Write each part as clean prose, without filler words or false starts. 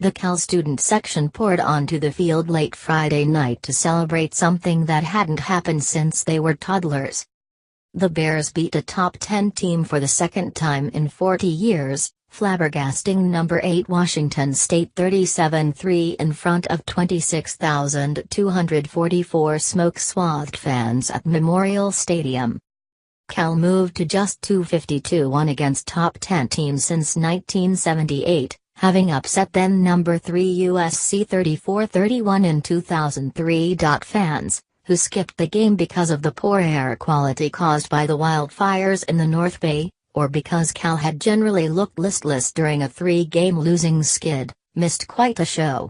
The Cal student section poured onto the field late Friday night to celebrate something that hadn't happened since they were toddlers. The Bears beat a top 10 team for the second time in 40 years, flabbergasting number 8 Washington State 37-3 in front of 26,244 smoke-swathed fans at Memorial Stadium. Cal moved to just 252-1 against top 10 teams since 1978, having upset then number 3 USC 34-31 in 2003. Fans, who skipped the game because of the poor air quality caused by the wildfires in the North Bay, or because Cal had generally looked listless during a 3-game losing skid, missed quite a show.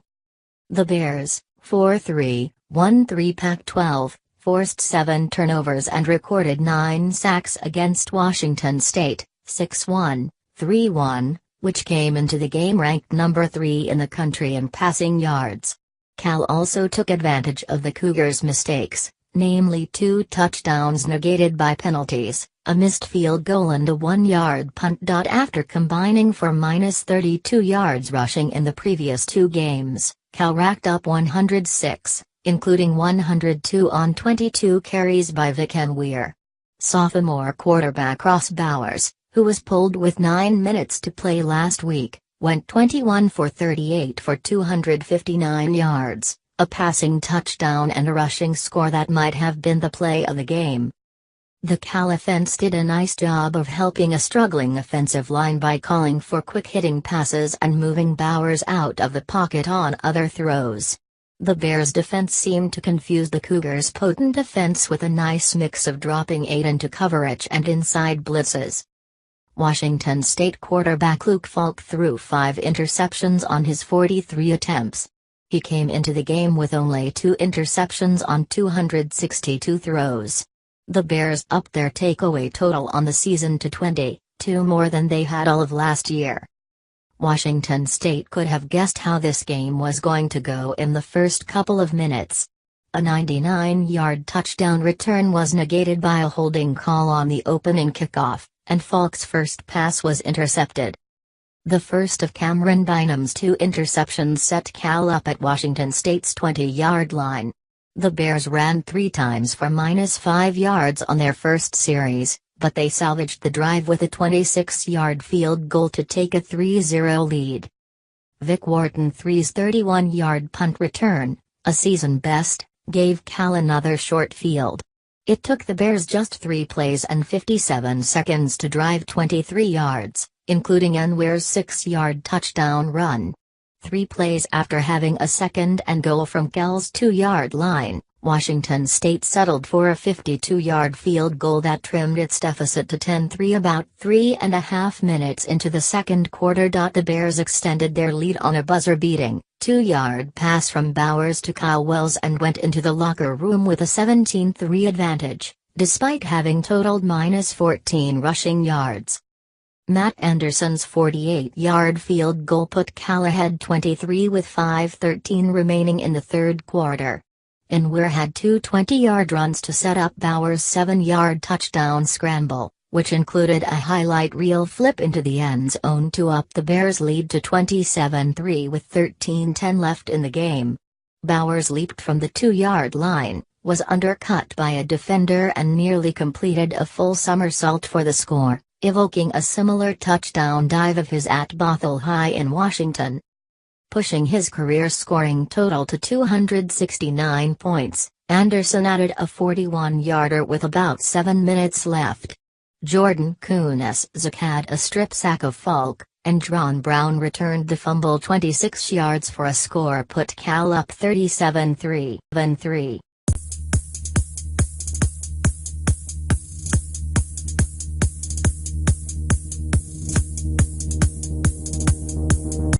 The Bears, 4-3, won 3 Pac-12, forced 7 turnovers and recorded 9 sacks against Washington State, 6-1, 3-1, which came into the game ranked number 3 in the country in passing yards. Cal also took advantage of the Cougars' mistakes, namely 2 touchdowns negated by penalties, a missed field goal and a 1-yard punt. After combining for -32 yards rushing in the previous 2 games, Cal racked up 106, including 102 on 22 carries by Vic Enweir. Sophomore quarterback Ross Bowers, who was pulled with 9 minutes to play last week, went 21 for 38 for 259 yards, a passing touchdown and a rushing score that might have been the play of the game. The Cal offense did a nice job of helping a struggling offensive line by calling for quick-hitting passes and moving Bowers out of the pocket on other throws. The Bears' defense seemed to confuse the Cougars' potent offense with a nice mix of dropping 8 into coverage and inside blitzes. Washington State quarterback Luke Falk threw 5 interceptions on his 43 attempts. He came into the game with only 2 interceptions on 262 throws. The Bears upped their takeaway total on the season to 20, 2 more than they had all of last year. Washington State could have guessed how this game was going to go in the first couple of minutes. A 99-yard touchdown return was negated by a holding call on the opening kickoff, and Falk's first pass was intercepted. The first of Cameron Bynum's 2 interceptions set Cal up at Washington State's 20-yard line. The Bears ran 3 times for -5 yards on their first series, but they salvaged the drive with a 26-yard field goal to take a 3-0 lead. Vic Wharton 3's 31-yard punt return, a season best, gave Cal another short field. It took the Bears just 3 plays and 57 seconds to drive 23 yards, including Enweir's 6-yard touchdown run. 3 plays after having a second and goal from Cal's 2-yard line, Washington State settled for a 52-yard field goal that trimmed its deficit to 10-3 about 3.5 minutes into the second quarter. The Bears extended their lead on a buzzer-beating 2-yard pass from Bowers to Kyle Wells and went into the locker room with a 17-3 advantage, despite having totaled -14 rushing yards. Matt Anderson's 48-yard field goal put Cal ahead 23 with 5:13 remaining in the third quarter. Enweir had 2 20-yard runs to set up Bowers' 7-yard touchdown scramble, which included a highlight reel flip into the end zone to up the Bears' lead to 27-3 with 13:10 left in the game. Bowers leaped from the 2-yard line, was undercut by a defender and nearly completed a full somersault for the score, evoking a similar touchdown dive of his at Bothell High in Washington. Pushing his career scoring total to 269 points, Anderson added a 41-yarder with about 7 minutes left. Jordan Kunaszyk had a strip sack of Falk, and Dron Brown returned the fumble 26 yards for a score put Cal up 37-3.